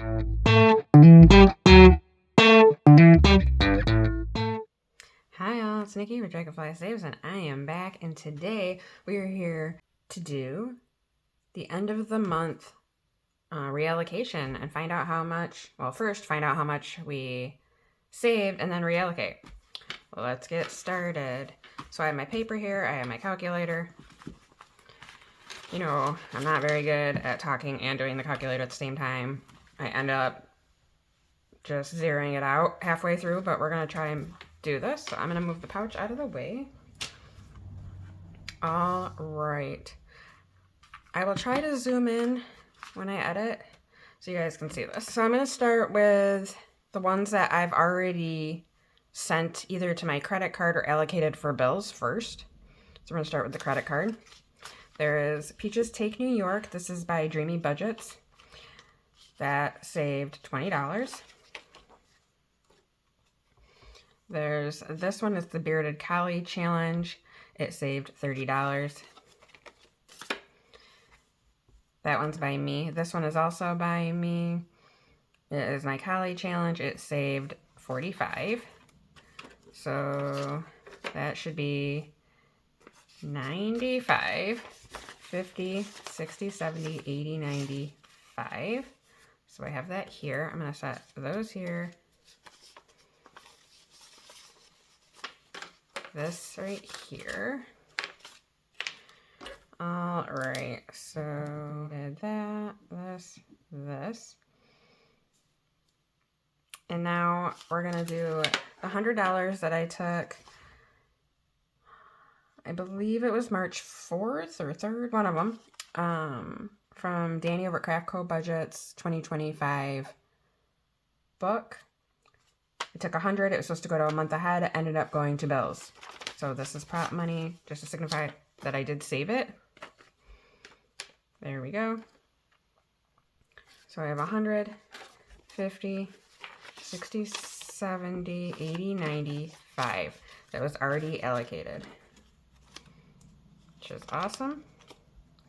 Hi all, it's Nikki with DragonflySaves, and I am back, and today we are here to do the end of the month reallocation and find out how much, well, first find out how much we saved and then reallocate. Well, let's get started. So I have my paper here, I have my calculator. You know, I'm not very good at talking and doing the calculator at the same time. I end up just zeroing it out halfway through, but we're going to try and do this. So I'm going to move the pouch out of the way. All right. I will try to zoom in when I edit so you guys can see this. So I'm going to start with the ones that I've already sent either to my credit card or allocated for bills first. So we're going to start with the credit card. There is Peaches Take New York. This is by Dreamy Budgets. That saved $20. There's this one, is the Bearded Collie Challenge. It saved $30. That one's by me. This one is also by me. It is my Collie Challenge. It saved $45. So that should be 95, 50, 60, 70, 80, 95. So I have that here. I'm going to set those here. This right here. All right, so did that, this. And now we're gonna do the $100 that I took. I believe it was March 4th or 3rd, one of them, from Danny over at Craft Co Budgets 2025 book. I took 100. It was supposed to go to a month ahead. It ended up going to bills. So this is prop money, just to signify that I did save it. There we go. So I have 100, 50, 60, 70, 80, 95. That was already allocated, which is awesome.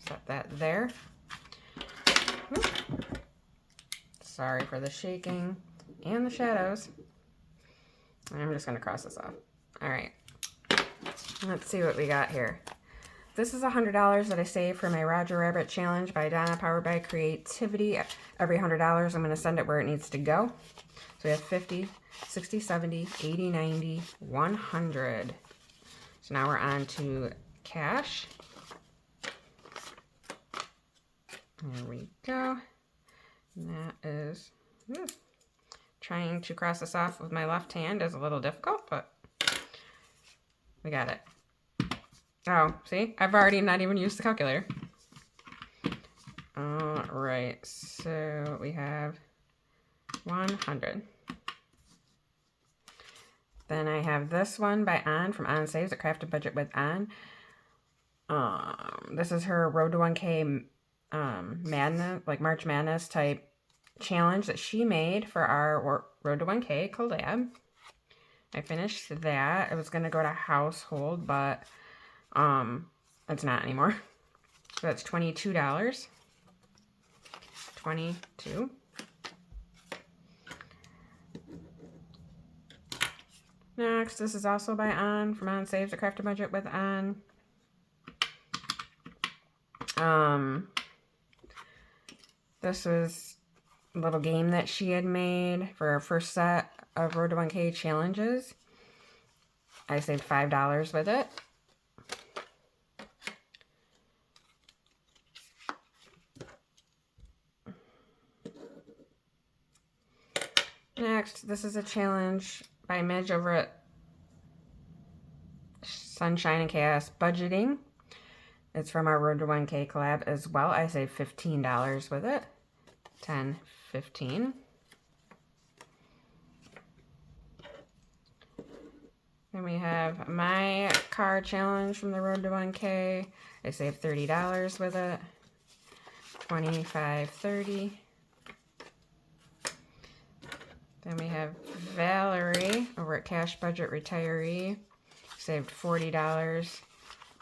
Set that there. Whoop. Sorry for the shaking and the shadows. I'm just going to cross this off. All right. Let's see what we got here. This is $100 that I saved for my Roger Rabbit Challenge by Donna, powered by Creativity. Every $100, I'm going to send it where it needs to go. So we have 50, 60, 70, 80, 90, 100. So now we're on to cash. There we go. And that is... Trying to cross this off with my left hand is a little difficult, but we got it. Oh, see? I've already not even used the calculator. All right, so we have 100. Then I have this one by Ann from On Saves, a crafted budget with Ann. This is her Road to 1K Madness, like March Madness type challenge that she made for our Road to 1K collab. I finished that. It was going to go to household, but it's not anymore. So that's $22. 22. Next, this is also by On from On Saves, a crafted budget with On. This was a little game that she had made for her first set of Road to 1K challenges. I saved $5 with it. Next, this is a challenge by Midge over at Sunshine and Chaos Budgeting. It's from our Road to 1K collab as well. I saved $15 with it. 10, 15. Then we have my car challenge from the Road to 1K. I saved $30 with it. 25, 30. Then we have Valerie over at Cash Budget Retiree. Saved $40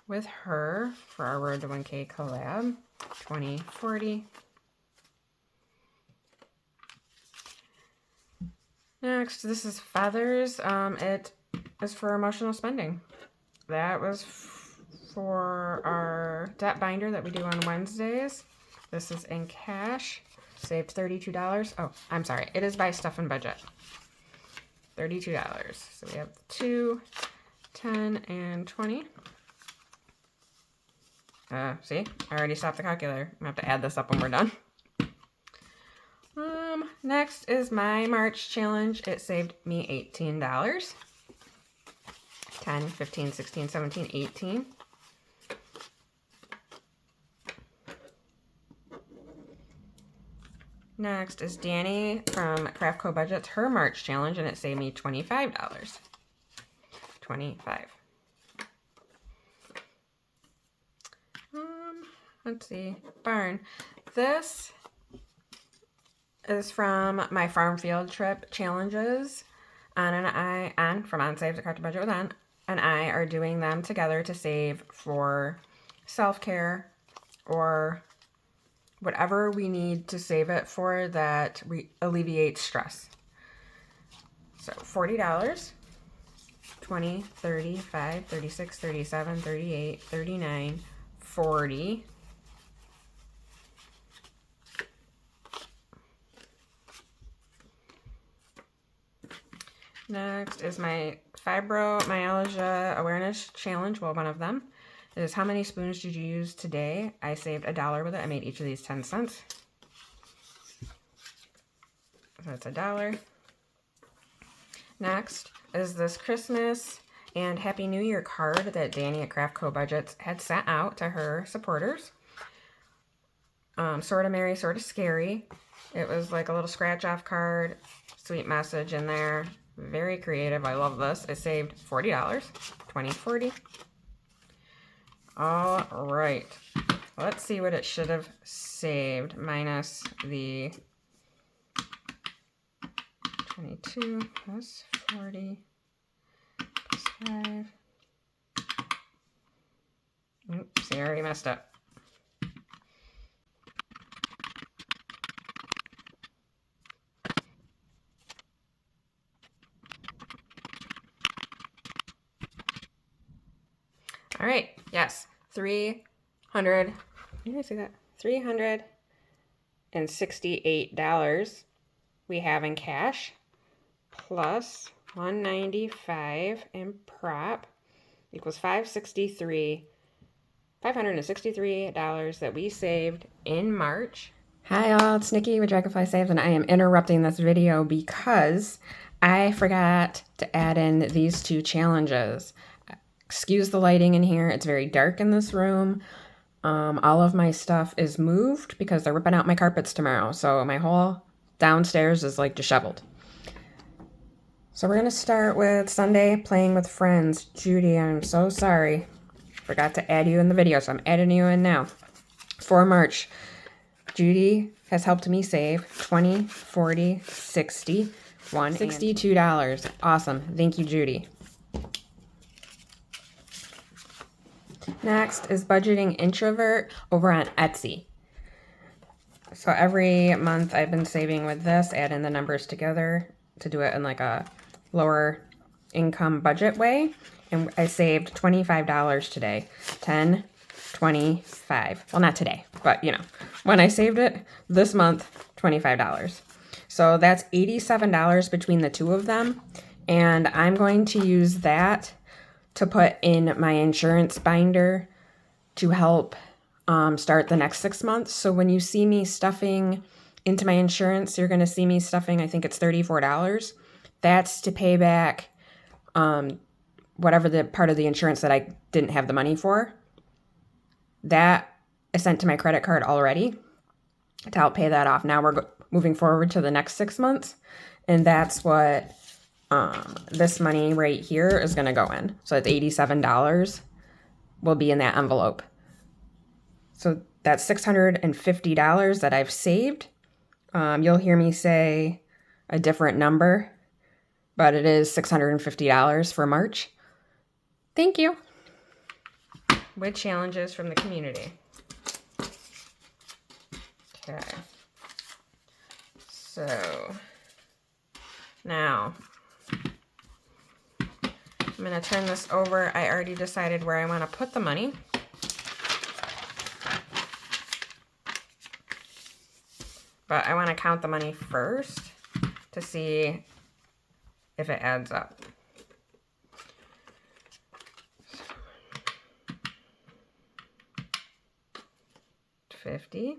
with her for our Road to 1K collab. 20, 40. Next, this is Feathers. It is for emotional spending. That was for our debt binder that we do on Wednesdays. This is in cash. Saved $32. Oh, I'm sorry. It is by stuff and budget. $32. So we have 2, 10, and 20. See? I already stopped the calculator. I'm going to have to add this up when we're done. Next is my March challenge. It saved me $18. 10, 15, 16, 17, 18. Next is Danny from Craft Co Budgets, her March challenge, and it saved me $25. 25. Let's see. Barn. This is from my farm field trip challenges. Ann and I, from On Saves a Craft Budget with Ann, and I are doing them together to save for self-care or whatever we need to save it for that alleviates stress. So $40, 20, 35, 36, 37, 38, 39, 40. Next is my fibromyalgia awareness challenge. Well, one of them is how many spoons did you use today? I saved $1 with it. I made each of these 10 cents. So it's $1. Next is this Christmas and Happy New Year card that Danny at Craft Co Budgets had sent out to her supporters. Sorta merry, sorta scary. It was like a little scratch off card, sweet message in there. Very creative. I love this. It saved $40. 20, 40. All right. Let's see what it should have saved minus the 22 plus 40 plus 5. Oops, I already messed up. All right, yes, 300, did I say that? $368 we have in cash, plus $195 in prop equals $563 that we saved in March. Hi all, it's Nikki with DragonflySaves, and I am interrupting this video because I forgot to add in these two challenges. Excuse the lighting in here. It's very dark in this room. All of my stuff is moved because they're ripping out my carpets tomorrow. So my whole downstairs is like disheveled. So we're going to start with Sunday playing with friends. Judy, I'm so sorry. Forgot to add you in the video, so I'm adding you in now. For March, Judy has helped me save 20, 40, 60, $62. Awesome. Thank you, Judy. Next is Budgeting Introvert over on Etsy. So every month I've been saving with this, add in the numbers together to do it in like a lower income budget way. And I saved $25 today. 10, 25. Well, not today, but you know, when I saved it this month, $25. So that's $87 between the two of them. And I'm going to use that to put in my insurance binder to help start the next 6 months. So when you see me stuffing into my insurance, you're going to see me stuffing, I think it's $34. That's to pay back whatever the part of the insurance that I didn't have the money for. That is sent to my credit card already to help pay that off. Now we're moving forward to the next 6 months, and that's what this money right here is going to go in. So it's $87 will be in that envelope. So that's $650 that I've saved. You'll hear me say a different number, but it is $650 for March. Thank you. With challenges from the community. Okay. So Now, I'm going to turn this over. I already decided where I want to put the money. But I want to count the money first to see if it adds up. $50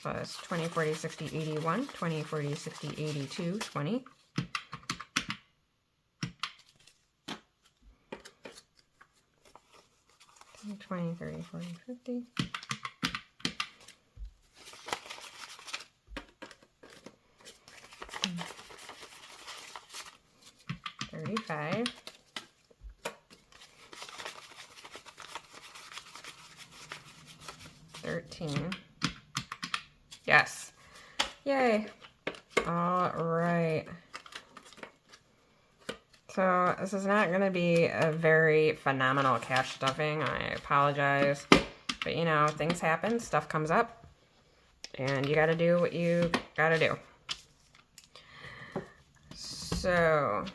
plus 20, 40, 60, 81, 20, 40, 60, 82, 20. 20, 30, 40, 50. 35. 13. Yes. Yay. All right. So this is not going to be a very phenomenal cash stuffing. I apologize. But you know, things happen, stuff comes up, and you got to do what you got to do. So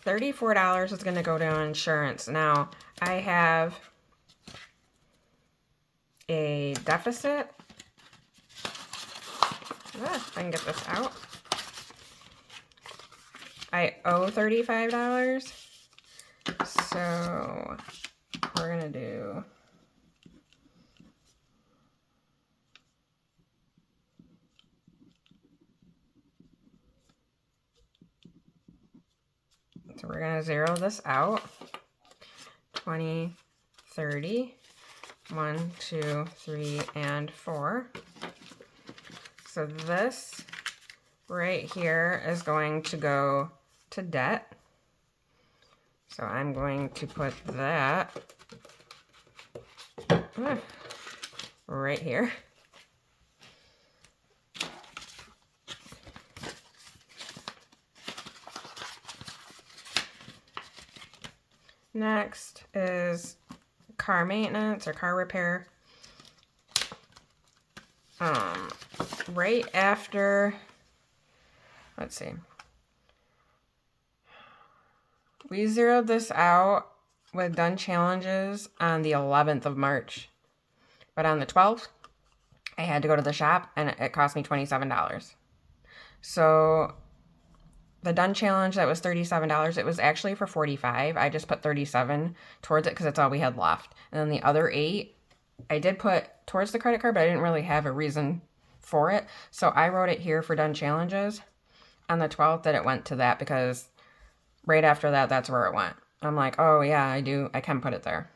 $34 is going to go to insurance. Now, I have a deficit. If I can get this out. I owe $35. So we're going to do so we're going to zero this out. 20, 30, 1, 2, 3, and 4. So this right here is going to go to debt. So I'm going to put that right here. Next is car maintenance or car repair. Right after, let's see. We zeroed this out with done challenges on the 11th of March. But on the 12th, I had to go to the shop and it cost me $27. So the done challenge that was $37, it was actually for $45. I just put $37 towards it because that's all we had left. And then the other $8, I did put towards the credit card, but I didn't really have a reason for it. So I wrote it here for done challenges on the 12th that it went to that because right after that, that's where it went. I'm like, oh yeah, I can put it there.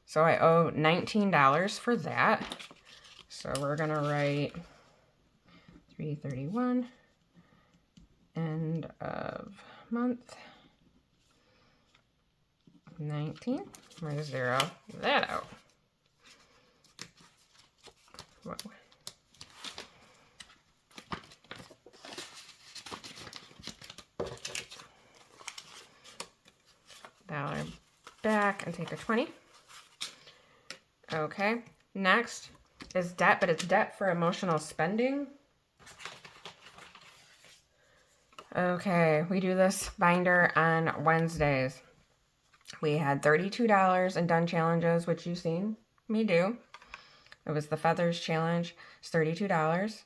So I owe $19 for that. So we're gonna write 3/31, end of month, 19. We're gonna zero that out. Whoa. $1 back and take a 20. Okay, next is debt, but it's debt for emotional spending. Okay, we do this binder on Wednesdays. We had $32 in done challenges, which you've seen me do. It was the feathers challenge. It's $32.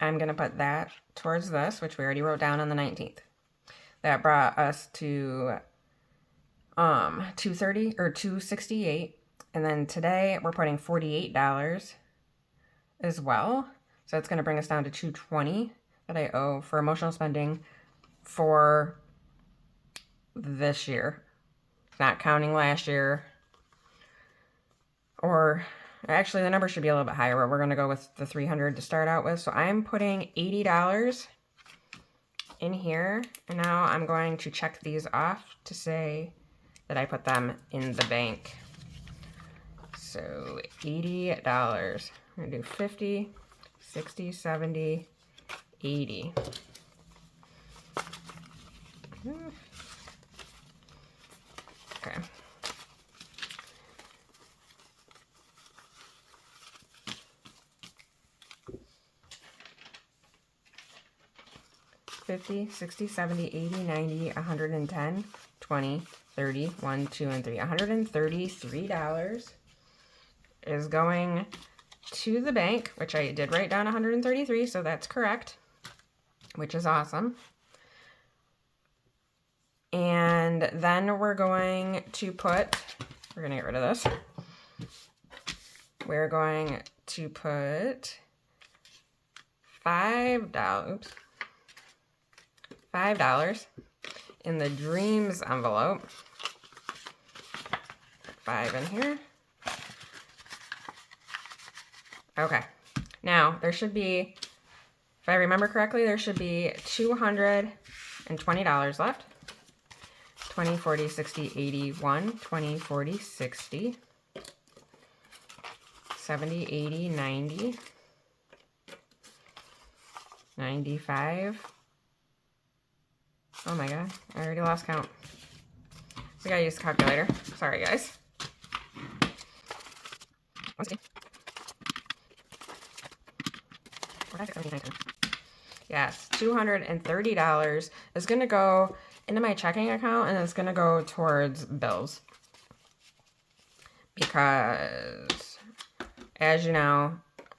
I'm going to put that towards this, which we already wrote down on the 19th. That brought us to $230 or $268. And then today we're putting $48 as well. So it's going to bring us down to $220 that I owe for emotional spending for this year. Not counting last year. Or actually the number should be a little bit higher, but we're going to go with the $300 to start out with. So I'm putting $80 in here. And now I'm going to check these off to say that I put them in the bank. So $80. We're going to do 50, 60, 70, 80. Okay. 50, 60, 70, 80, 90, 110, 20, 30, 1, 2, and 3. $133 is going to the bank, which I did write down 133, so that's correct, which is awesome. And then we're going to put, we're going to get rid of this. We're going to put $5 in the dreams envelope. 5 in here. Okay. Now, there should be, if I remember correctly, there should be $220 left. 20, 40, 60, 81, 20, 40, 60, 70, 80, 90, 95. Oh my god, I already lost count. We gotta use a calculator. Sorry, guys. Let's see. Yes, $230 is gonna go into my checking account, and it's gonna go towards bills. Because, as you know,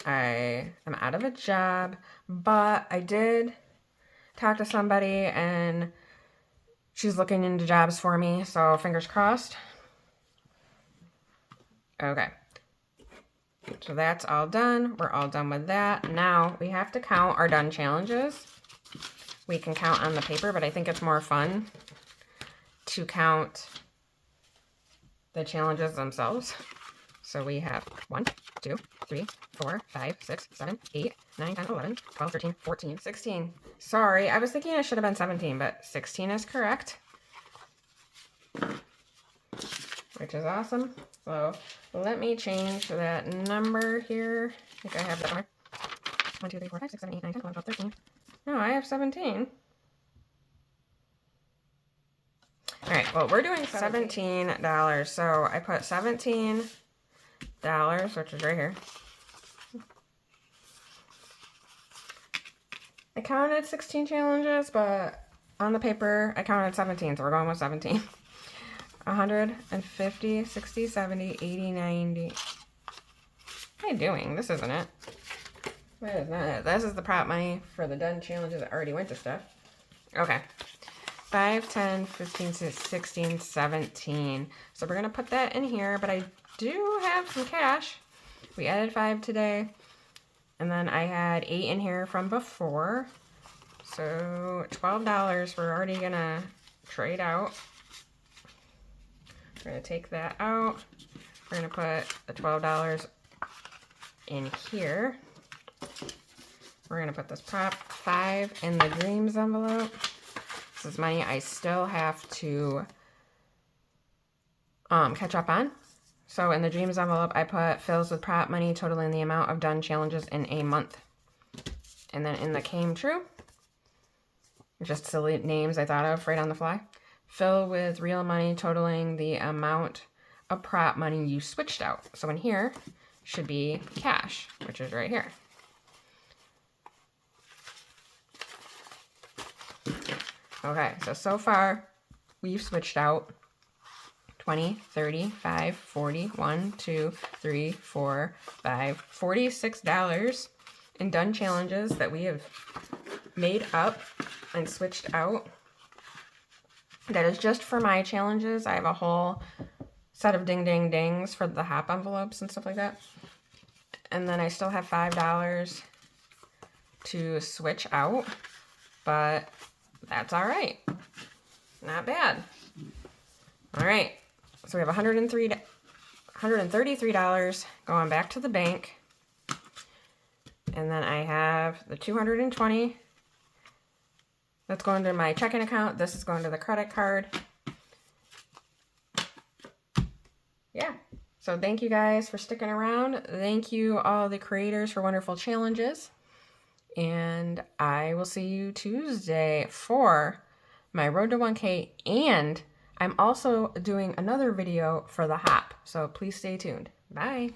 I am out of a job, but I did talk to somebody and she's looking into jobs for me, so fingers crossed. Okay. So that's all done. We're all done with that. Now we have to count our done challenges. We can count on the paper, but I think it's more fun to count the challenges themselves. So we have 1, 2, 3, 4, 5, 6, 7, 8, 9, 10, 11, 12, 13, 14, 16. Sorry, I was thinking it should have been 17, but 16 is correct. Which is awesome. So let me change that number here. I think I have that somewhere. 1, 2, 3, 4, 5, 6, 7, 8, 9, 10, 11, 12, 13. No, I have 17. All right, well, we're doing $17. So I put $17, which is right here. I counted 16 challenges, but on the paper, I counted 17, so we're going with 17. 150, 60, 70, 80, 90. What am I doing? This isn't it. That is not it. This is the prop money for the done challenges that already went to stuff. Okay. 5, 10, 15, 16, 17. So we're going to put that in here, but I do have some cash. We added 5 today. And then I had 8 in here from before. So $12 we're already going to trade out. We're going to take that out. We're going to put the $12 in here. We're going to put this prop 5 in the dreams envelope. This is money I still have to catch up on. So in the dreams envelope, I put fills with prop money totaling the amount of done challenges in a month. And then in the came true, just silly names I thought of right on the fly. Fill with real money totaling the amount of prop money you switched out. So in here should be cash, which is right here. Okay, so far we've switched out 20, 30, 5, 40, 1, 2, 3, 4, 5, $46 in done challenges that we have made up and switched out. That is just for my challenges. I have a whole set of ding ding dings for the hop envelopes and stuff like that. And then I still have $5 to switch out, but that's all right. Not bad. All right. So we have $133 going back to the bank. And then I have the $220 that's going to my checking account. This is going to the credit card. Yeah. So thank you guys for sticking around. Thank you all the creators for wonderful challenges. And I will see you Tuesday for my Road to 1K. And I'm also doing another video for the hop. So please stay tuned. Bye.